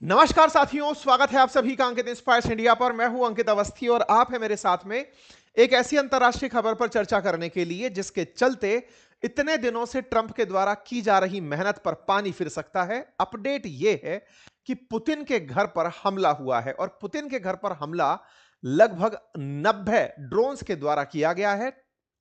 नमस्कार साथियों, स्वागत है आप सभी का अंकित इंस्पायर्स इंडिया पर। मैं हूं अंकित अवस्थी और आप हैं मेरे साथ में एक ऐसी अंतर्राष्ट्रीय खबर पर चर्चा करने के लिए जिसके चलते इतने दिनों से ट्रंप के द्वारा की जा रही मेहनत पर पानी फिर सकता है। अपडेट यह है कि पुतिन के घर पर हमला हुआ है और पुतिन के घर पर हमला लगभग 90 ड्रोन्स के द्वारा किया गया है।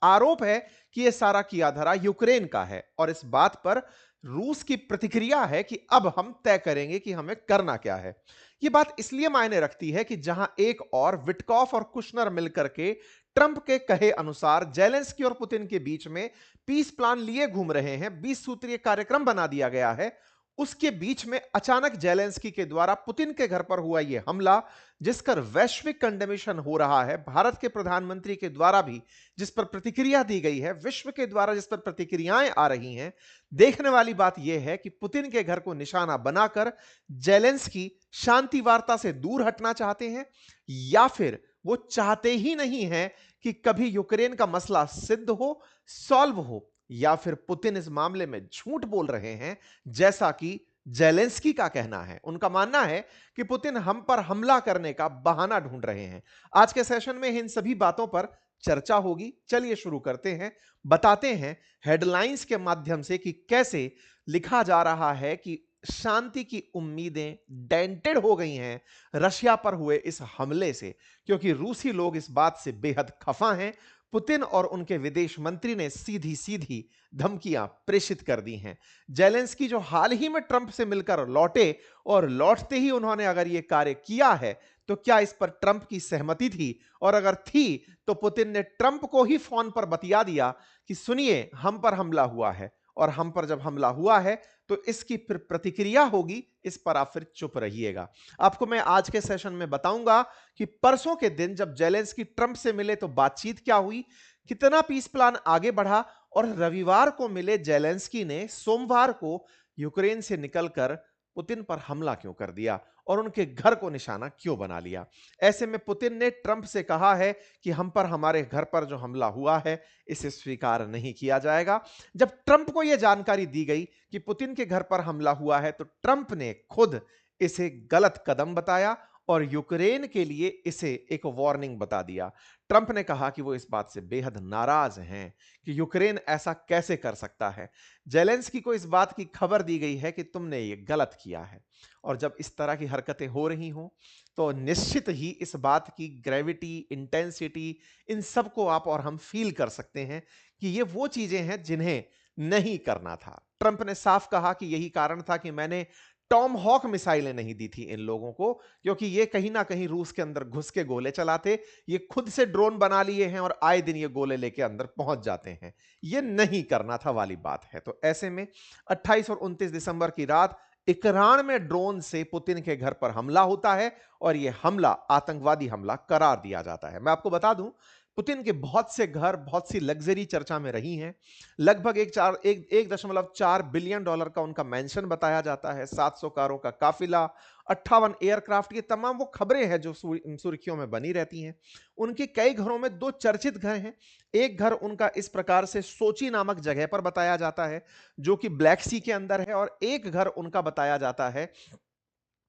आरोप है कि यह सारा किया धरा यूक्रेन का है और इस बात पर रूस की प्रतिक्रिया है कि अब हम तय करेंगे कि हमें करना क्या है। यह बात इसलिए मायने रखती है कि जहां एक और विटकॉफ और कुशनर मिलकर के ट्रंप के कहे अनुसार जेलेंस्की और पुतिन के बीच में पीस प्लान लिए घूम रहे हैं, 20 सूत्रीय कार्यक्रम बना दिया गया है। उसके बीच में अचानक जेलेंस्की के द्वारा पुतिन के घर पर हुआ यह हमला, जिसका वैश्विक कंडेमेशन हो रहा है। भारत के प्रधानमंत्री के द्वारा भी जिस पर प्रतिक्रिया दी गई है, विश्व के द्वारा जिस पर प्रतिक्रियाएं आ रही हैं, देखने वाली बात यह है कि पुतिन के घर को निशाना बनाकर जेलेंस्की शांति वार्ता से दूर हटना चाहते हैं या फिर वो चाहते ही नहीं हैं कि कभी यूक्रेन का मसला सिद्ध हो, सॉल्व हो, या फिर पुतिन इस मामले में झूठ बोल रहे हैं जैसा कि जेलेंस्की का कहना है। उनका मानना है कि पुतिन हम पर हमला करने का बहाना ढूंढ रहे हैं। आज के सेशन में इन सभी बातों पर चर्चा होगी। चलिए शुरू करते हैं, बताते हैं हेडलाइंस के माध्यम से कि कैसे लिखा जा रहा है कि शांति की उम्मीदें डेंटेड हो गई हैं रशिया पर हुए इस हमले से, क्योंकि रूसी लोग इस बात से बेहद खफा हैं। पुतिन और उनके विदेश मंत्री ने सीधी सीधी धमकियां प्रेषित कर दी हैं। जेलेंस्की जो हाल ही में ट्रंप से मिलकर लौटे और लौटते ही उन्होंने अगर यह कार्य किया है तो क्या इस पर ट्रंप की सहमति थी, और अगर थी तो पुतिन ने ट्रंप को ही फोन पर बतिया दिया कि सुनिए हम पर हमला हुआ है, और हम पर जब हमला हुआ है तो इसकी फिर प्रतिक्रिया होगी, इस पर आप फिर चुप रहिएगा। आपको मैं आज के सेशन में बताऊंगा कि परसों के दिन जब जेलेंस्की ट्रंप से मिले तो बातचीत क्या हुई, कितना पीस प्लान आगे बढ़ा, और रविवार को मिले जेलेंस्की ने सोमवार को यूक्रेन से निकलकर पुतिन पर हमला क्यों कर दिया और उनके घर को निशाना क्यों बना लिया। ऐसे में पुतिन ने ट्रंप से कहा है कि हम पर हमारे घर पर जो हमला हुआ है इसे स्वीकार नहीं किया जाएगा। जब ट्रंप को यह जानकारी दी गई कि पुतिन के घर पर हमला हुआ है तो ट्रंप ने खुद इसे गलत कदम बताया और यूक्रेन के लिए इसे एक वार्निंग बता दिया। ट्रंप ने कहा कि वो इस बात से बेहद नाराज हैं कि यूक्रेन ऐसा कैसे कर सकता है। जेलेंस्की को इस बात की खबर दी गई है कि तुमने ये गलत किया है, और जब इस तरह की हरकतें हो रही हों तो निश्चित ही इस बात की ग्रेविटी, इंटेंसिटी, इन सब को आप और हम फील कर सकते हैं कि ये वो चीजें हैं जिन्हें नहीं करना था। ट्रंप ने साफ कहा कि यही कारण था कि मैंने टॉम हॉक मिसाइलें नहीं दी थी इन लोगों को, क्योंकि ये कहीं ना कहीं रूस के अंदर घुस के गोले चलाते। ये खुद से ड्रोन बना लिए हैं और आए दिन ये गोले लेके अंदर पहुंच जाते हैं। ये नहीं करना था वाली बात है। तो ऐसे में 28 और 29 दिसंबर की रात इकरान में ड्रोन से पुतिन के घर पर हमला होता है और यह हमला आतंकवादी हमला करार दिया जाता है। मैं आपको बता दूं, पुतिन के बहुत से घर, बहुत सी लग्जरी चर्चा में रही हैं। लगभग 1.4 बिलियन डॉलर का उनका मेंशन बताया जाता है, 700 कारों का काफिला, 58 एयरक्राफ्ट, ये तमाम वो खबरें हैं जो सुर्खियों में बनी रहती हैं। उनके कई घरों में दो चर्चित घर हैं। एक घर उनका इस प्रकार से सोची नामक जगह पर बताया जाता है जो कि ब्लैक सी के अंदर है, और एक घर उनका बताया जाता है,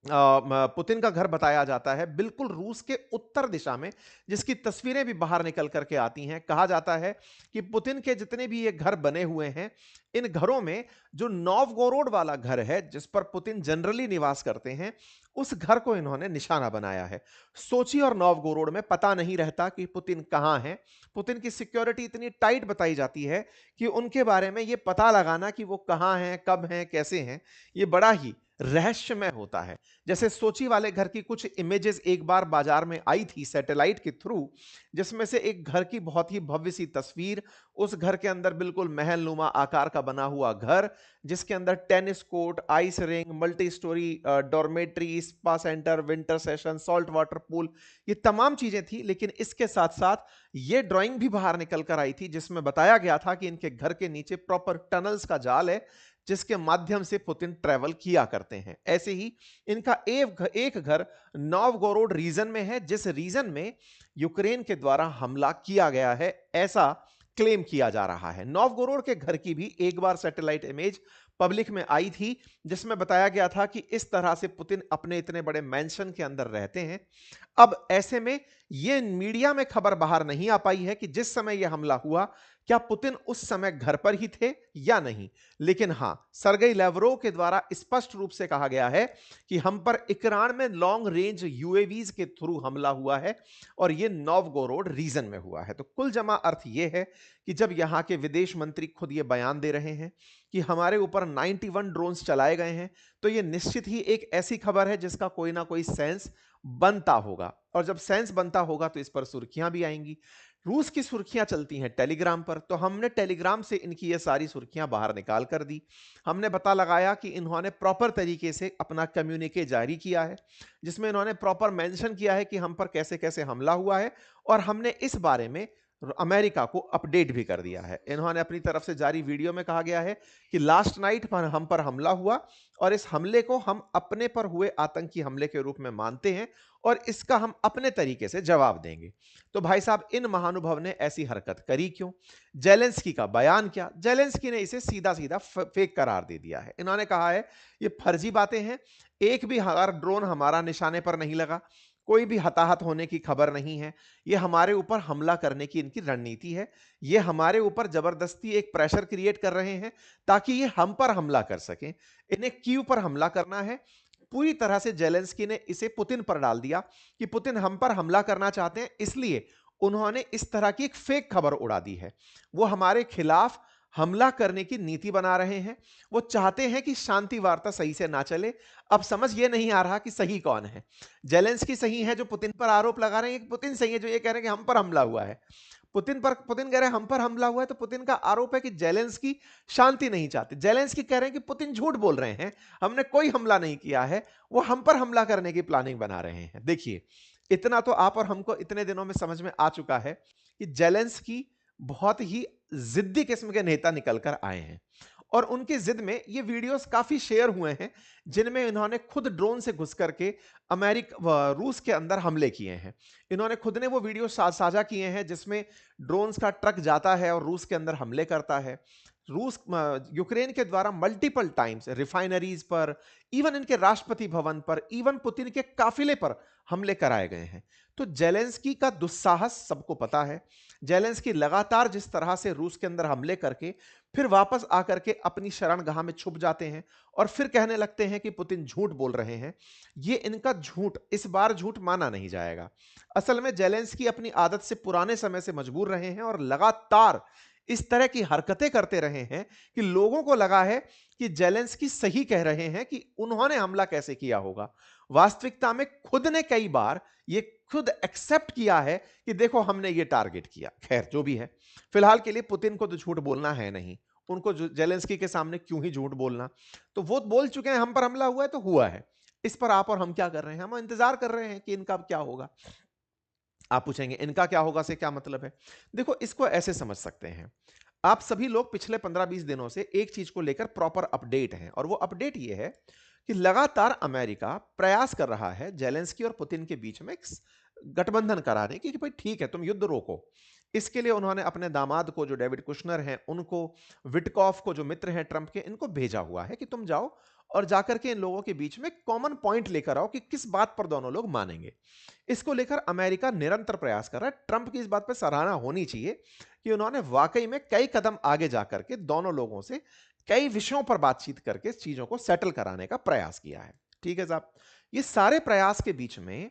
पुतिन का घर बताया जाता है बिल्कुल रूस के उत्तर दिशा में, जिसकी तस्वीरें भी बाहर निकल करके आती हैं। कहा जाता है कि पुतिन के जितने भी ये घर बने हुए हैं, इन घरों में जो नोवगोरोड वाला घर है जिस पर पुतिन जनरली निवास करते हैं, उस घर को इन्होंने निशाना बनाया है। सोची और नोवगोरोड में पता नहीं रहता कि पुतिन कहां हैं। पुतिन की सिक्योरिटी इतनी टाइट बताई जाती है कि उनके बारे में यह पता लगाना कि वो कहां हैं, कब हैं, कैसे हैं, ये बड़ा ही रहस्यमय होता है। जैसे सोची वाले घर की कुछ इमेजेस एक बार बाजार में आई थी सैटेलाइट के थ्रू, जिसमें से एक घर की बहुत ही भव्य सी तस्वीर, उस घर के अंदर बिल्कुल महलनुमा आकार का बना हुआ घर, जिसके अंदर tennis court, ice ring, multi storey dormitory, spa centre, winter session, salt water pool, ये तमाम चीजें थी। लेकिन इसके साथ साथ ये ड्राइंग भी बाहर निकल कर आई थी जिसमें बताया गया था कि इनके घर के नीचे प्रॉपर टनल्स का जाल है जिसके माध्यम से पुतिन ट्रैवल किया करते हैं। ऐसे ही इनका एक घर नोवगोरोड रीजन में है, जिस रीजन में यूक्रेन के द्वारा हमला किया गया है, ऐसा क्लेम किया जा रहा है। नोवगोरोड के घर की भी एक बार सैटेलाइट इमेज पब्लिक में आई थी, जिसमें बताया गया था कि इस तरह से पुतिन अपने इतने बड़े मैंशन के अंदर रहते हैं। अब ऐसे में ये मीडिया में खबर बाहर नहीं आ पाई है कि जिस समय यह हमला हुआ, क्या पुतिन उस समय घर पर ही थे या नहीं। लेकिन हां, सरगेई लैवरोव के द्वारा स्पष्ट रूप से कहा गया है कि हम पर इकरान में लॉन्ग रेंज यूएवीज के थ्रू हमला हुआ है और यह नोवगोरोड रीजन में हुआ है। तो कुल जमा अर्थ यह है कि जब यहां के विदेश मंत्री खुद यह बयान दे रहे हैं कि हमारे ऊपर 91 ड्रोन्स चलाए गए हैं, तो यह निश्चित ही एक ऐसी खबर है जिसका कोई ना कोई सेंस बनता होगा, और जब सेंस बनता होगा तो इस पर सुर्खियां भी आएंगी। रूस की सुर्खियां चलती हैं टेलीग्राम पर, तो हमने टेलीग्राम से इनकी ये सारी सुर्खियां बाहर निकाल कर दी। हमने पता लगाया कि इन्होंने प्रॉपर तरीके से अपना कम्युनिके जारी किया है, जिसमें इन्होंने प्रॉपर मेंशन किया है कि हम पर कैसे कैसे हमला हुआ है, और हमने इस बारे में अमेरिका को अपडेट भी कर दिया है। इन्होंने अपनी तरफ से जारी वीडियो में कहा गया है कि लास्ट नाइट पर हम पर हमला हुआ और इस हमले को हम अपने पर हुए आतंकी हमले के रूप में मानते हैं और इसका हम अपने तरीके से जवाब देंगे। तो भाई साहब, इन महानुभाव ने ऐसी हरकत करी क्यों? जेलेंस्की का बयान क्या? जेलेंस्की ने इसे सीधा सीधा फेक करार दे दिया है। इन्होंने कहा है ये फर्जी बातें हैं, एक भी ड्रोन हमारा निशाने पर नहीं लगा, कोई भी हताहत होने की खबर नहीं है, ये हमारे ऊपर हमला करने की इनकी रणनीति है। ये हमारे ऊपर जबरदस्ती एक प्रेशर क्रिएट कर रहे हैं ताकि ये हम पर हमला कर सकें। इन्हें कीव पर हमला करना है। पूरी तरह से जेलेंस्की ने इसे पुतिन पर डाल दिया कि पुतिन हम पर हमला करना चाहते हैं, इसलिए उन्होंने इस तरह की एक फेक खबर उड़ा दी है। वो हमारे खिलाफ हमला करने की नीति बना रहे हैं। वो चाहते हैं कि शांति वार्ता सही से ना चले। अब समझ ये नहीं आ रहा कि सही कौन है। जेलेंस्की सही है जो पुतिन पर आरोप लगा रहे हैं, कि पुतिन सही है जो ये कह रहे हैं कि हम पर हमला हुआ है। पुतिन कह रहे हैं हम पर हमला हुआ है, तो पुतिन का आरोप है कि जेलेंस्की शांति नहीं चाहते। जेलेंस्की कह रहे हैं कि पुतिन झूठ बोल रहे हैं, हमने कोई हमला नहीं किया है, वो हम पर हमला करने की प्लानिंग बना रहे हैं। देखिए, इतना तो आप और हमको इतने दिनों में समझ में आ चुका है कि जेलेंस्की बहुत ही जिद्दी किस्म के नेता निकल कर आए हैं, और उनकी जिद में ये वीडियोस काफी शेयर हुए हैं जिनमें इन्होंने खुद ड्रोन से घुस करके रूस के अंदर हमले किए हैं। इन्होंने खुद ने वो वीडियो साझा किए हैं जिसमें ड्रोन्स का ट्रक जाता है और रूस के अंदर हमले करता है। यूक्रेन के द्वारा मल्टीपल टाइम्स रिफाइनरीज पर, इवन इनके राष्ट्रपति भवन पर, इवन पुतिन के काफिले पर हमले कराए गए हैं। तो जेलेंस्की का दुस्साहस सबको पता है। जेलेंस्की लगातार जिस तरह से रूस के अंदर हमले करके फिर वापस आकर के अपनी शरणगाह में छुप जाते हैं और फिर कहने लगते हैं कि पुतिन झूठ बोल रहे हैं, ये इनका झूठ इस बार झूठ माना नहीं जाएगा। असल में जेलेंस्की अपनी आदत से पुराने समय से मजबूर रहे हैं और लगातार इस तरह की हरकतें करते रहे हैं कि लोगों को लगा है कि जेलेंस्की सही कह रहे हैं कि उन्होंने हमला कैसे किया होगा। वास्तविकता में खुद ने कई बार ये खुद एक्सेप्ट किया है कि देखो हमने ये टारगेट किया। खैर, जो भी है, फिलहाल के लिए पुतिन को तो झूठ बोलना है नहीं, उनको जेलेंस्की के सामने क्यों ही झूठ बोलना। तो वो बोल चुके हैं हम पर हमला हुआ है तो हुआ है। इस पर आप और हम क्या कर रहे हैं? हम इंतजार कर रहे हैं कि इनका क्या होगा। आप पूछेंगे इनका क्या होगा से क्या मतलब है? देखो, इसको ऐसे समझ सकते हैं। आप सभी लोग पिछले 15-20 दिनों से एक चीज को लेकर प्रॉपर अपडेट हैं, और वो अपडेट ये है कि लगातार अमेरिका प्रयास कर रहा है जेलेंस्की और पुतिन के बीच में एक गठबंधन कराने की, कि भाई ठीक है, तुम युद्ध रोको। इसके लिए उन्होंने अपने दामाद को, जो डेविड कुशनर हैं, उनको, विटकॉफ को, जो मित्र हैं ट्रंप के, इनको भेजा हुआ है कि तुम जाओ और जाकर के इन लोगों के बीच में कॉमन पॉइंट लेकर आओ कि किस बात पर दोनों लोग मानेंगे। इसको लेकर अमेरिका निरंतर प्रयास कर रहा है। ट्रंप की इस बात पर सराहना होनी चाहिए कि उन्होंने वाकई में कई कदम आगे जाकर के दोनों लोगों से कई विषयों पर बातचीत करके चीजों को सेटल कराने का प्रयास किया है। ठीक है साहब, ये सारे प्रयास के बीच में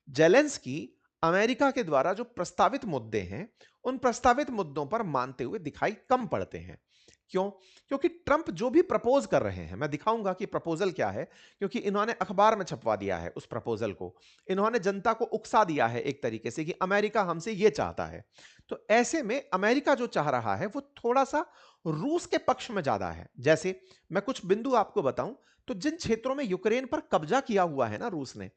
जेलेंस्की अमेरिका के द्वारा जो प्रस्तावित मुद्दे हैं, उन प्रस्तावित मुद्दों पर मानते हुए दिखाई कम पड़ते हैं। क्यों? क्योंकि ट्रंप जो भी प्रपोज कर रहे हैं, मैं दिखाऊंगा कि प्रपोजल क्या है, क्योंकि इन्होंने अखबार में छपवा दिया है उस प्रपोजल को। इन्होंने जनता को उकसा दिया है एक तरीके से कि अमेरिका हमसे यह चाहता है। तो ऐसे में अमेरिका जो चाह रहा है वो थोड़ा सा रूस के पक्ष में ज्यादा है। जैसे मैं कुछ बिंदु आपको बताऊं, तो जिन क्षेत्रों में यूक्रेन पर कब्जा किया हुआ है ना रूस ने,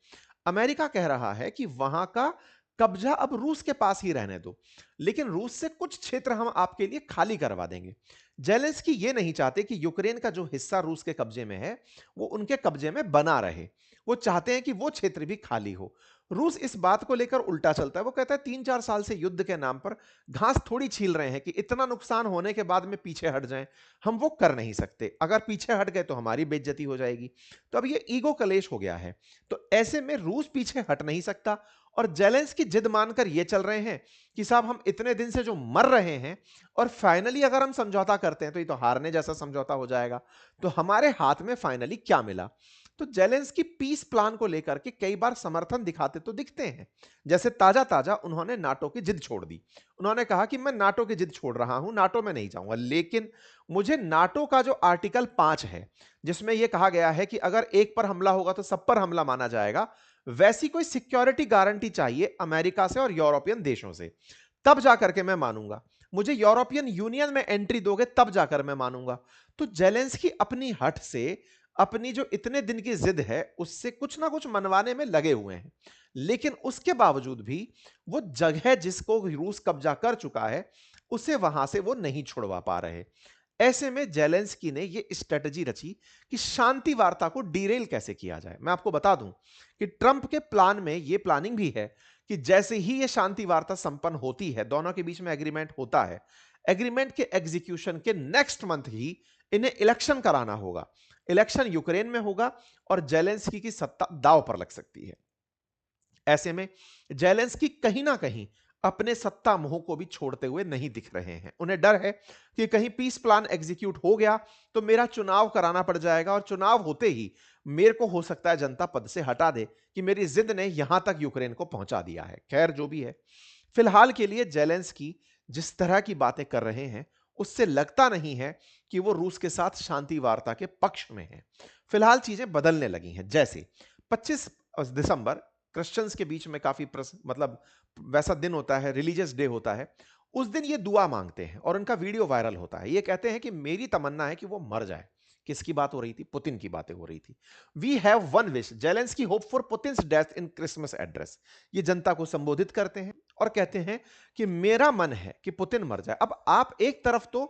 अमेरिका कह रहा है कि वहां का कब्जा अब रूस के पास ही रहने दो, लेकिन रूस से कुछ क्षेत्र हम आपके लिए खाली करवा देंगे। जेलेंस्की ये नहीं चाहते कि यूक्रेन का जो हिस्सा रूस के कब्जे में है वो उनके कब्जे में बना रहे। वो चाहते हैं कि वो क्षेत्र भी खाली हो। रूस इस बात को लेकर उल्टा चलता है। वो कहता है 3-4 साल से युद्ध के नाम पर घास थोड़ी छील रहे हैं कि इतना नुकसान होने के बाद में पीछे हट जाएं। हम वो कर नहीं सकते। अगर पीछे हट गए तो हमारी बेइज्जती हो जाएगी। तो अब ये ईगो कलेश हो गया है। तो ऐसे में रूस पीछे हट नहीं सकता और जेलेंस्की जिद मानकर ये चल रहे हैं कि साहब हम इतने दिन से जो मर रहे हैं और फाइनली अगर हम समझौता करते हैं तो ये तो हारने जैसा समझौता हो जाएगा। तो हमारे हाथ में फाइनली क्या मिला? तो जेलेंस्की पीस प्लान को लेकर के कई बार समर्थन दिखाते तो दिखते हैं। जैसे ताजा ताजा उन्होंने नाटो की जिद छोड़ दी। उन्होंने कहा कि मैं नाटो की जिद छोड़ रहा हूं, नाटो में नहीं जाऊंगा, लेकिन मुझे नाटो का जो आर्टिकल 5 है जिसमें यह कहा गया है कि अगर एक पर हमला होगा तो सब पर हमला माना जाएगा, वैसी कोई सिक्योरिटी गारंटी चाहिए अमेरिका से और यूरोपियन देशों से, तब जाकर के मैं मानूंगा। मुझे यूरोपियन यूनियन में एंट्री दोगे तब जाकर मैं मानूंगा। तो जेलेंस्की अपनी हट से, अपनी जो इतने दिन की जिद है उससे कुछ ना कुछ मनवाने में लगे हुए हैं। लेकिन उसके बावजूद भी वो जगह जिसको रूस कब्जा कर चुका है उसे वहां से वो नहीं छुड़वा पा रहे। ऐसे में जेलेंस्की ने ये स्ट्रेटजी रची कि शांति वार्ता को डीरेल कैसे किया जाए। मैं आपको बता दूं कि ट्रंप के प्लान में ये प्लानिंग भी है कि जैसे ही ये शांति वार्ता संपन्न होती है, दोनों के बीच में एग्रीमेंट होता है, एग्रीमेंट के एग्जीक्यूशन के नेक्स्ट मंथ ही इन्हें इलेक्शन कराना होगा। इलेक्शन यूक्रेन में होगा और जेलेंस्की की सत्ता दांव पर लग सकती है। ऐसे में जेलेंस्की कहीं ना कहीं अपने सत्ता मोह को भी छोड़ते हुए नहीं दिख रहे हैं। उन्हें डर है कि कहीं पीस प्लान एग्जीक्यूट हो गया तो मेरा चुनाव कराना पड़ जाएगा और चुनाव होते ही मेरे को हो सकता है जनता पद से हटा दे कि मेरी जिद ने यहां तक यूक्रेन को पहुंचा दिया है। खैर जो भी है, फिलहाल के लिए जेलेंस्की जिस तरह की बातें कर रहे हैं उससे लगता नहीं है कि वो रूस के साथ शांति वार्ता के पक्ष में है। फिलहाल चीजें बदलने लगी हैं। जैसे 25 दिसंबर क्रिश्चियंस के बीच में काफी मतलब वैसा दिन होता है, रिलीजियस डे होता है। उस दिन ये दुआ मांगते हैं और उनका वीडियो वायरल होता है। ये कहते हैं कि मेरी तमन्ना है कि वो मर जाए। किसकी बात हो रही थी? पुतिन की बातें हो रही थी। We have one wish, Zelensky hope for Putin's death in Christmas address. ये जनता को संबोधित करते हैं और कहते हैं कि मेरा मन है कि पुतिन मर जाए। अब आप एक तरफ तो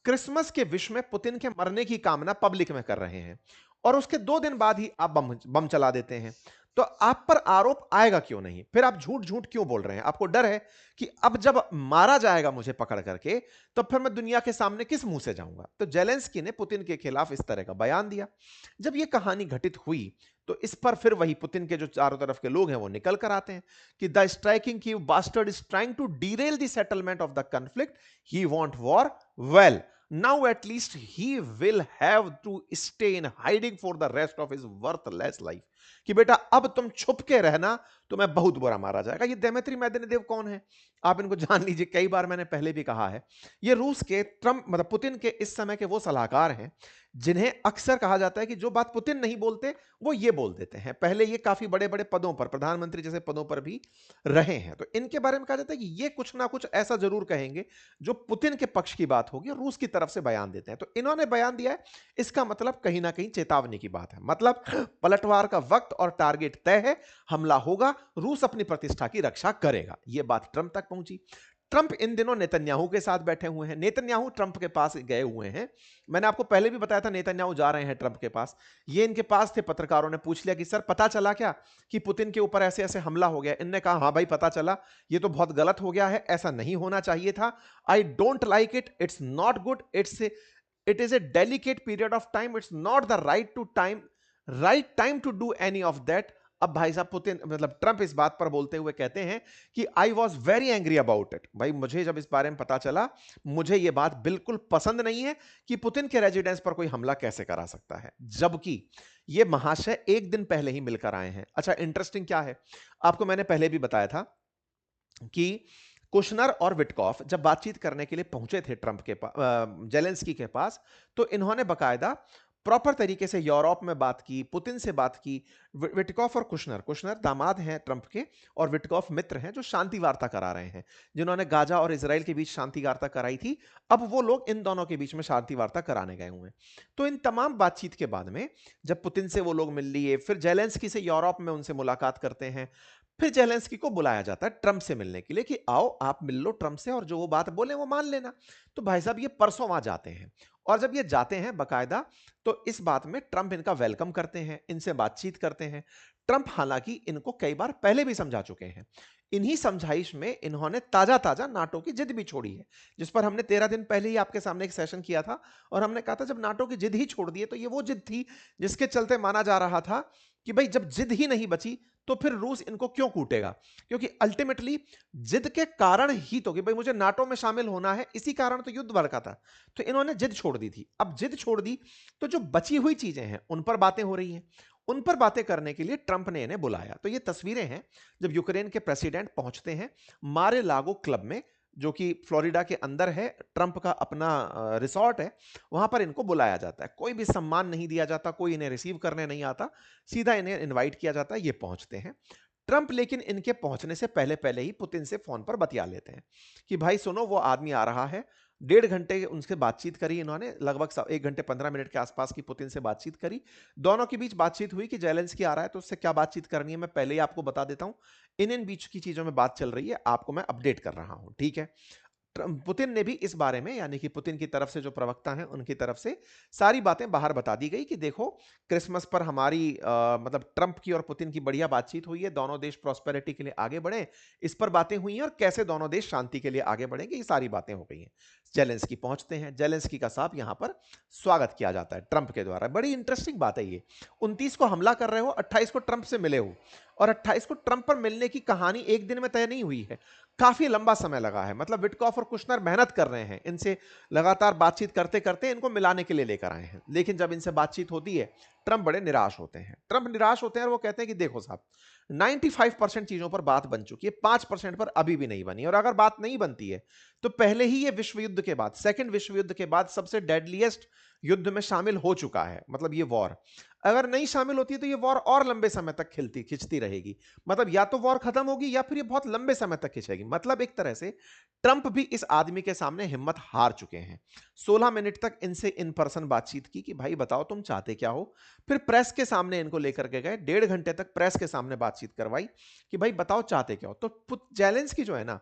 क्रिसमस के विश में पुतिन के मरने की कामना पब्लिक में कर रहे हैं और उसके 2 दिन बाद ही आप बम बम चला देते हैं। तो आप पर आरोप आएगा क्यों नहीं? फिर आप झूठ झूठ क्यों बोल रहे हैं? आपको डर है कि अब जब मारा जाएगा मुझे पकड़ करके तो फिर मैं दुनिया के सामने किस मुंह से जाऊंगा? तो जेलेंस्की ने पुतिन के खिलाफ इस तरह का बयान दिया। जब यह कहानी घटित हुई तो इस पर फिर वही पुतिन के जो चारों तरफ के लोग हैं वो निकल कर आते हैं कि द स्ट्राइकिंग की bastard is trying to derail the settlement of the conflict, he want war, well now at least he will have to stay in hiding for the rest of his worthless life। कि बेटा अब तुम छुप के रहना, तुम्हें बहुत बुरा मारा जाएगा। ये देमेत्री मेदवेदेव कौन है? आप इनको जान लीजिए, कई बार मैंने पहले भी कहा है। ये रूस के ट्रंप मतलब पुतिन के इस समय के वो सलाहकार हैं जिन्हें अक्सर कहा जाता है कि जो बात पुतिन नहीं बोलते वो ये बोल देते हैं। पहले ये काफी बड़े बड़े पदों पर, प्रधानमंत्री जैसे पदों पर भी रहे हैं। तो इनके बारे में कहा जाता है कि ये कुछ ना कुछ ऐसा जरूर कहेंगे जो पुतिन के पक्ष की बात होगी और रूस की तरफ से बयान देते हैं। तो इन्होंने बयान दिया है, इसका मतलब कहीं ना कहीं चेतावनी की बात है। मतलब पलटवार का वक्त और टारगेट तय है, हमला होगा, रूस अपनी प्रतिष्ठा की रक्षा करेगा। यह बात ट्रंप तक पहुंची। ट्रंप इन दिनों नेतन्याहू के साथ बैठे हुए हैं। नेतन्याहू ट्रंप के पास गए हुए हैं। मैंने आपको पहले भी बताया था नेतन्याहू जा रहे हैं ट्रंप के पास। ये इनके पास थे, पत्रकारों ने पूछ लिया कि सर पता चला क्या कि पुतिन के ऊपर ऐसे ऐसे हमला हो गया? इनने कहा हाँ भाई पता चला, ये तो बहुत गलत हो गया है, ऐसा नहीं होना चाहिए था। I don't like it, it's not good, it is a delicate period of time, it's not the right time to do any of that. अब भाई साहब पुतिन मतलब ट्रंप इस बात पर बोलते हुए कहते हैं कि I was very angry about it. भाई मुझे जब इस बारे में पता चला, मुझे यह बात बिल्कुल पसंद नहीं है कि पुतिन के रेजिडेंस पर कोई हमला कैसे करा सकता है, जबकि ये महाशय एक दिन पहले ही मिलकर आए हैं। अच्छा इंटरेस्टिंग क्या है, आपको मैंने पहले भी बताया था कि कुशनर और विटकॉफ जब बातचीत करने के लिए पहुंचे थे ट्रंप के पास, जेलेंस्की के पास, तो इन्होंने बकायदा प्रॉपर तरीके से यूरोप में बात की, पुतिन से बात की। विटकॉफ और कुशनर दामाद हैं ट्रंप के और विटकॉफ मित्र हैं जो शांति वार्ता करा रहे हैं, जिन्होंने गाजा और इजराइल के बीच शांति वार्ता कराई थी। अब वो लोग इन दोनों के बीच में शांति वार्ता कराने गए हुए हैं। तो इन तमाम बातचीत के बाद में जब पुतिन से वो लोग मिल लिए, फिर जेलेंस्की से यूरोप में उनसे मुलाकात करते हैं, फिर जेलेंस्की को बुलाया जाता है ट्रंप से मिलने के लिए कि आओ आप मिल लो ट्रंप से और जो वो बात बोले वो मान लेना। तो भाई साहब ये परसों वहां जाते हैं और जब ये जाते हैं बकायदा, तो इस बात में ट्रंप इनका वेलकम करते हैं, इनसे बातचीत करते हैं। ट्रंप हालांकि इनको कई बार पहले भी समझा चुके हैं। इन्हीं समझाइश में इन्होंने ताजा ताजा नाटो की जिद भी छोड़ी है, जिस पर हमने 13 दिन पहले ही आपके सामने एक सेशन किया था और हमने कहा था जब नाटो की जिद ही छोड़ दिए तो ये वो जिद थी जिसके चलते माना जा रहा था कि भाई जब जिद ही नहीं बची तो फिर रूस इनको क्यों कूटेगा, क्योंकि अल्टीमेटली जिद के कारण ही तो कि भाई मुझे नाटो में शामिल होना है, इसी कारण तो युद्ध भड़का था। तो इन्होंने जिद छोड़ दी थी। अब जिद छोड़ दी तो जो बची हुई चीजें हैं उन पर बातें हो रही हैं। उन पर बातें करने के लिए ट्रंप ने इन्हें बुलाया। तो ये तस्वीरें हैं जब यूक्रेन के प्रेसिडेंट पहुंचते हैं मारे लागो क्लब में, जो कि फ्लोरिडा के अंदर है। ट्रंप का अपना रिसॉर्ट है, वहां पर इनको बुलाया जाता है। कोई भी सम्मान नहीं दिया जाता, कोई इन्हें रिसीव करने नहीं आता, सीधा इन्हें इनवाइट किया जाता है, ये पहुंचते हैं। ट्रंप लेकिन इनके पहुंचने से पहले पहले ही पुतिन से फोन पर बतिया लेते हैं कि भाई सुनो वो आदमी आ रहा है। 1.5 घंटे उनसे बातचीत करी इन्होंने, लगभग 1 घंटे 15 मिनट के आसपास की पुतिन से बातचीत करी। दोनों के बीच बातचीत हुई कि जेलेंस्की आ रहा है तो उससे क्या बातचीत करनी है मैं पहले ही आपको बता देता हूं। इन बीच की चीजों में बात चल रही है, आपको मैं अपडेट कर रहा हूं, ठीक है। पुतिन ने भी इस बारे में, यानी कि पुतिन की तरफ से जो प्रवक्ता हैं उनकी तरफ से सारी बातें बाहर बता दी गई कि देखो क्रिसमस पर हमारी मतलब ट्रंप की और पुतिन की बढ़िया बातचीत हुई है, दोनों देश प्रॉस्पेरिटी के लिए आगे बढ़े, इस पर बातें हुई हैं और कैसे दोनों देश शांति के लिए आगे बढ़ेंगे, ये सारी बातें हो गई हैं। जेलेंस्की पहुंचते हैं, जेलेंस्की का साहब यहां पर स्वागत किया जाता है ट्रंप के द्वारा। बड़ी इंटरेस्टिंग बात है ये, 29 को हमला कर रहे हो, 28 को ट्रंप से मिले हो, और 28 को ट्रंप पर मिलने की कहानी एक दिन में तय नहीं हुई है, काफी लंबा समय लगा है। मतलब विटकॉफ और कुशनर मेहनत कर रहे हैं, इनसे लगातार बातचीत करते करते इनको मिलाने के लिए लेकर आए हैं। लेकिन जब इनसे बातचीत होती है ट्रंप बड़े निराश होते हैं। ट्रंप निराश होते हैं और वो कहते हैं कि देखो साहब 95% चीजों पर बात बन चुकी है, 5% पर अभी भी नहीं बनी, और अगर बात नहीं बनती है तो पहले ही ये विश्व युद्ध के बाद, सेकंड विश्व युद्ध के बाद सबसे डेडलीस्ट युद्ध में शामिल हो चुका है। मतलब ये वॉर अगर नहीं शामिल होती है तो ये वॉर और लंबे समय तक खिंचती रहेगी। मतलब या तो वॉर खत्म होगी या फिर ये बहुत लंबे समय तक खिंचेगी। मतलब एक तरह से ट्रंप भी इस आदमी के सामने हिम्मत हार चुके हैं। 16 मिनट तक इनसे इन पर्सन बातचीत की कि भाई बताओ तुम चाहते क्या हो। फिर प्रेस के सामने इनको लेकर के गए, 1.5 घंटे तक प्रेस के सामने बातचीत करवाई कि भाई बताओ चाहते क्या हो। तो जेलेंस्की जो है ना,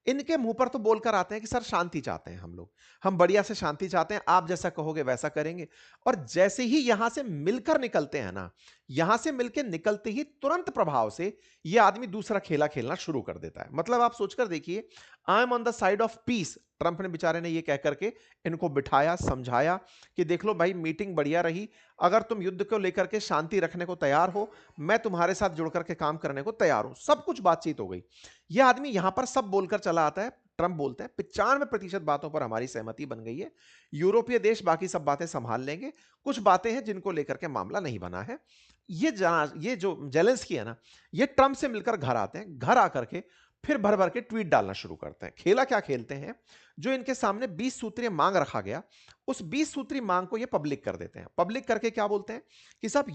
इनके मुंह पर तो बोलकर आते हैं कि सर शांति चाहते हैं हम लोग, हम बढ़िया से शांति चाहते हैं, आप जैसा कहोगे वैसा करेंगे। और जैसे ही यहां से मिलकर निकलते हैं ना, यहां से मिलकर निकलते ही तुरंत प्रभाव से यह आदमी दूसरा खेला खेलना शुरू कर देता है। मतलब आप सोचकर देखिए, I am on the side of peace, Trump ने बेचारे ने यह कहकर के इनको बिठाया, समझाया कि देख लो भाई मीटिंग बढ़िया रही, अगर तुम युद्ध को लेकर के शांति रखने को तैयार हो, मैं तुम्हारे साथ जुड़कर के काम करने को तैयार हूं। सब कुछ बातचीत हो गई। यह आदमी यहां पर सब बोलकर चला आता है। ट्रंप बोलते हैं 95% बातों पर हमारी सहमति बन गई है, यूरोपीय देश बाकी सब बातें संभाल लेंगे, कुछ बातें हैं जिनको लेकर के मामला नहीं बना है। ये जो जेलेंस्की है ना, ये ट्रंप से मिलकर घर आते हैं। घर आकर के फिर भर भर के ट्वीट डालना शुरू करते हैं। खेला क्या खेलते हैं, जो इनके सामने 20 सूत्रीय मांग रखा गया, उस 20 सूत्रीय मांग को ये पब्लिक कर देते हैं। पब्लिक करके क्या बोलते हैं कि साहब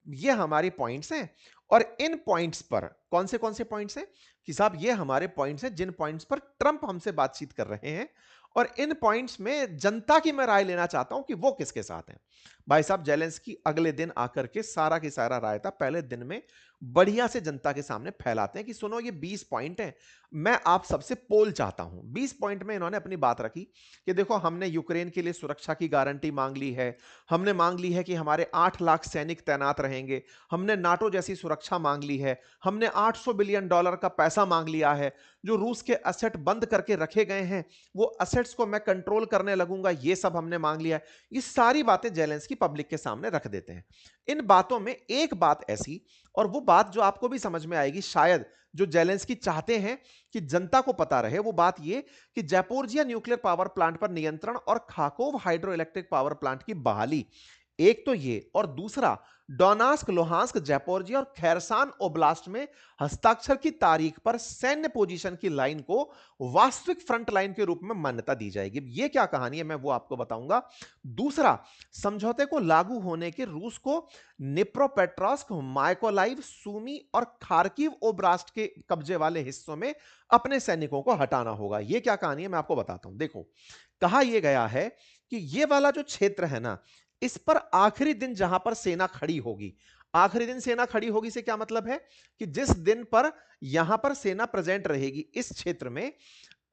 ये हमारी पॉइंट्स हैं, और इन पॉइंट्स पर कौन से पॉइंट्स हैं कि साहब ये हमारे पॉइंट्स हैं जिन पॉइंट्स पर ट्रंप हमसे बातचीत कर रहे हैं, और इन पॉइंट्स में जनता की मैं राय लेना चाहता हूं कि वो किसके साथ हैं। भाई साहब जेलेंस्की अगले दिन आकर के सारा की सारा रायता पहले दिन में बढ़िया से जनता के सामने फैलाते हैं कि सुनो ये 20 पॉइंट हैं, मैं आप सबसे पोल चाहता हूं। 20 पॉइंट में इन्होंने अपनी बात रखी कि देखो हमने यूक्रेन के लिए सुरक्षा की गारंटी मांग ली है, हमने मांग ली है कि हमारे 8 लाख सैनिक तैनात रहेंगे, हमने नाटो जैसी सुरक्षा मांग ली है, हमने $800 बिलियन का पैसा मांग लिया है, जो रूस के असेट बंद करके रखे गए हैं वो असेट्स को मैं कंट्रोल करने लगूंगा, ये सब हमने मांग लिया है। ये सारी बातें जेलेंस्की पब्लिक के सामने रख देते हैं। इन बातों में एक बात ऐसी, और वो बात जो आपको भी समझ में आएगी शायद, जो जेलेंस्की चाहते हैं कि जनता को पता रहे, वो बात ये कि जैपोरिजिया न्यूक्लियर पावर प्लांट पर नियंत्रण और खाकोव हाइड्रो इलेक्ट्रिक पावर प्लांट की बहाली, एक तो ये, और दूसरा डोनास्क, लुहांस्क, जैपोरिजिया और खैरसान ओब्लास्ट में हस्ताक्षर की तारीख पर सैन्य पोजीशन की लाइन को वास्तविक फ्रंट लाइन के रूप में मान्यता दी जाएगी। ये क्या कहानी है मैं वो आपको बताऊंगा। दूसरा, समझौते को लागू होने के रूस को निप्रोपेट्रोव्स्क, माइकोलाइव, सूमी और खार्किव ओब्लास्ट के कब्जे वाले हिस्सों में अपने सैनिकों को हटाना होगा। ये क्या कहानी है मैं आपको बताता हूं। देखो, कहा यह गया है कि ये वाला जो क्षेत्र है ना, इस पर आखिरी दिन जहां पर सेना खड़ी होगी, आखिरी दिन सेना खड़ी होगी से क्या मतलब है कि जिस दिन पर यहां पर सेना प्रेजेंट रहेगी इस क्षेत्र में,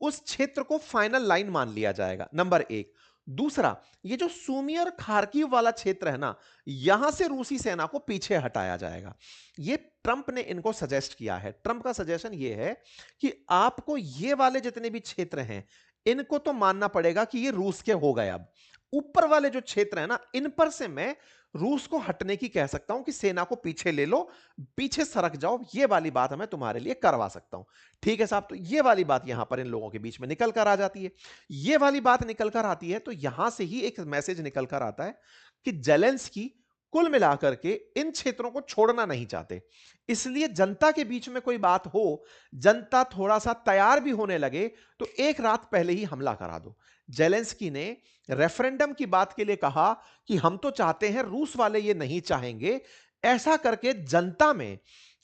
उस क्षेत्र को फाइनल लाइन मान लिया जाएगा, नंबर एक। दूसरा, ये जो सूमी और खार्किव वाला क्षेत्र है ना, यहां से रूसी सेना को पीछे हटाया जाएगा। ये ट्रंप ने इनको सजेस्ट किया है। ट्रंप का सजेशन ये है कि आपको ये वाले जितने भी क्षेत्र हैं, इनको तो मानना पड़ेगा कि ये रूस के हो गए अब। ऊपर वाले जो क्षेत्र है ना, इन पर से मैं रूस को हटने की कह सकता हूं कि सेना को पीछे ले लो, पीछे सरक जाओ, ये वाली बात मैं तुम्हारे लिए करवा सकता हूं। ठीक है साहब, तो ये वाली बात यहां पर इन लोगों के बीच में निकल कर आ जाती है। ये वाली बात निकल कर आती है तो यहां से ही एक मैसेज निकल कर आता है कि जेलेंस्की कुल मिलाकर के इन क्षेत्रों को छोड़ना नहीं चाहते। इसलिए जनता के बीच में कोई बात हो, जनता थोड़ा सा तैयार भी होने लगे, तो एक रात पहले ही हमला करा दो। जेलेंस्की ने रेफरेंडम की बात के लिए कहा कि हम तो चाहते हैं, रूस वाले ये नहीं चाहेंगे। ऐसा करके जनता में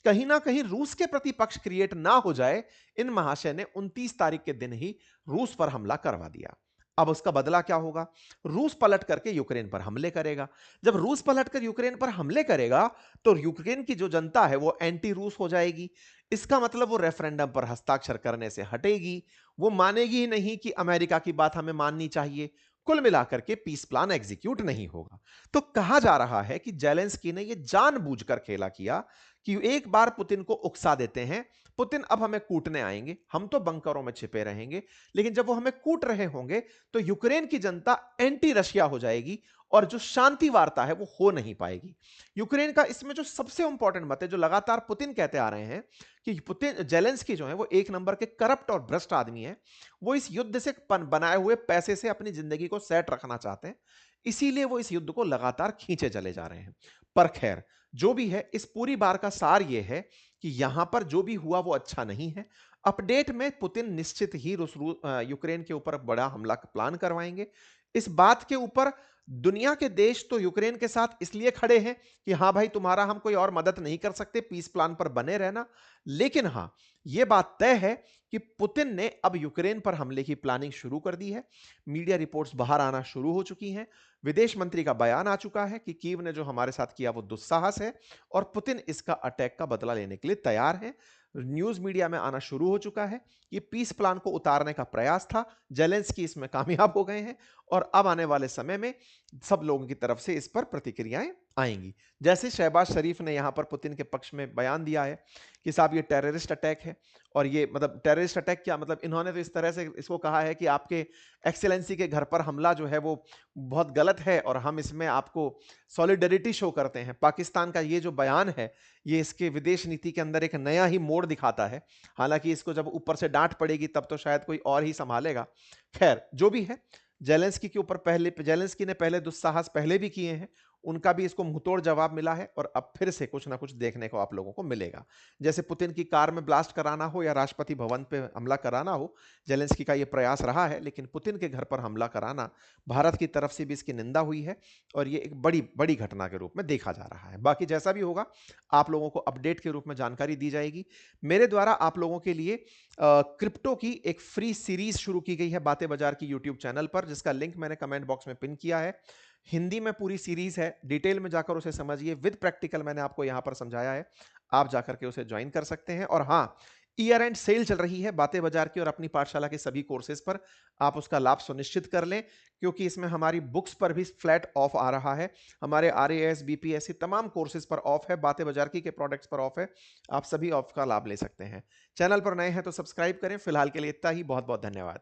कहीं ना कहीं रूस के प्रति पक्ष क्रिएट ना हो जाए, इन महाशय ने 29 तारीख के दिन ही रूस पर हमला करवा दिया। अब उसका बदला क्या होगा? रूस पलट करके यूक्रेन पर हमले करेगा। जब रूस पलट कर यूक्रेन पर हमले करेगा, तो यूक्रेन की जो जनता है वो एंटी रूस हो जाएगी। इसका मतलब वो रेफरेंडम पर हस्ताक्षर करने से हटेगी। वो मानेगी ही नहीं कि अमेरिका की बात हमें माननी चाहिए। कुल मिलाकर के पीस प्लान एग्जीक्यूट नहीं होगा। तो कहा जा रहा है कि जेलेंस्की ने यह जानबूझकर खेला किया कि एक बार पुतिन को उकसा देते हैं। पुतिन अब हमें कूटने आएंगे, हम तो बंकरों में छिपे रहेंगे, लेकिन जब वो हमें कूट रहे होंगे तो यूक्रेन की जनता एंटी रशिया हो जाएगी और जो शांति वार्ता है वो हो नहीं पाएगी। यूक्रेन का इसमें जो सबसे इंपॉर्टेंट मत है, जो लगातार पुतिन कहते आ रहे हैं कि पुतिन जेलेंस्की जो है वो एक नंबर के करप्ट और भ्रष्ट आदमी है। वो इस युद्ध से बनाए हुए पैसे से अपनी जिंदगी को सेट रखना चाहते हैं, इसीलिए वो इस युद्ध को लगातार खींचे चले जा रहे हैं। पर खैर, जो भी है, इस पूरी बार का सार यह है कि यहां पर जो भी हुआ वो अच्छा नहीं है। अपडेट में पुतिन निश्चित ही यूक्रेन के ऊपर बड़ा हमला प्लान करवाएंगे। इस बात के ऊपर दुनिया के देश तो यूक्रेन के साथ इसलिए खड़े हैं कि हां भाई, तुम्हारा हम कोई और मदद नहीं कर सकते, पीस प्लान पर बने रहना। लेकिन हां, यह बात तय है कि पुतिन ने अब यूक्रेन पर हमले की प्लानिंग शुरू कर दी है। मीडिया रिपोर्ट्स बाहर आना शुरू हो चुकी हैं। विदेश मंत्री का बयान आ चुका है कि कीव ने जो हमारे साथ किया वो दुस्साहस है और पुतिन इसका अटैक का बदला लेने के लिए तैयार है। न्यूज मीडिया में आना शुरू हो चुका है। ये पीस प्लान को उतारने का प्रयास था, जेलेंस्की इसमें कामयाब हो गए हैं और अब आने वाले समय में सब लोगों की तरफ से इस पर प्रतिक्रियाएं आएंगी। जैसे शहबाज शरीफ ने यहां पर पुतिन के पक्ष में बयान दिया है कि साहब ये टेररिस्ट अटैक है, और ये मतलब टेररिस्ट अटैक क्या मतलब, इन्होंने तो इस तरह से इसको कहा है कि आपके एक्सेलेंसी के घर पर हमला जो है वो बहुत गलत है और हम इसमें आपको सॉलिडरिटी शो करते हैं। पाकिस्तान का ये जो बयान है, ये इसके विदेश नीति के अंदर एक नया ही मोड़ दिखाता है। हालांकि इसको जब ऊपर से डांट पड़ेगी तब तो शायद कोई और ही संभालेगा। खैर, जो भी है, जेलेंस्की के ऊपर जेलेंस्की ने पहले दुस्साहस पहले भी किए हैं, उनका भी इसको मुंहतोड़ जवाब मिला है और अब फिर से कुछ ना कुछ देखने को आप लोगों को मिलेगा। जैसे पुतिन की कार में ब्लास्ट कराना हो या राष्ट्रपति भवन पे हमला कराना हो, जेलेंस्की का यह प्रयास रहा है, लेकिन पुतिन के घर पर हमला कराना, भारत की तरफ से भी इसकी निंदा हुई है और ये एक बड़ी बड़ी घटना के रूप में देखा जा रहा है। बाकी जैसा भी होगा, आप लोगों को अपडेट के रूप में जानकारी दी जाएगी। मेरे द्वारा आप लोगों के लिए क्रिप्टो की एक फ्री सीरीज शुरू की गई है बातें बाजार की यूट्यूब चैनल पर, जिसका लिंक मैंने कमेंट बॉक्स में पिन किया है। हिंदी में पूरी सीरीज है, डिटेल में जाकर उसे समझिए, विद प्रैक्टिकल मैंने आपको यहां पर समझाया है। आप जाकर के उसे ज्वाइन कर सकते हैं। और हां, ईयर एंड सेल चल रही है बातें बाजार की और अपनी पाठशाला के सभी कोर्सेज पर, आप उसका लाभ सुनिश्चित कर लें, क्योंकि इसमें हमारी बुक्स पर भी फ्लैट ऑफ आ रहा है। हमारे RAS BPSC तमाम कोर्सेज पर ऑफ है, बातें बाजार की के प्रोडक्ट्स पर ऑफ है। आप सभी ऑफ का लाभ ले सकते हैं। चैनल पर नए हैं तो सब्सक्राइब करें। फिलहाल के लिए इतना ही, बहुत बहुत धन्यवाद।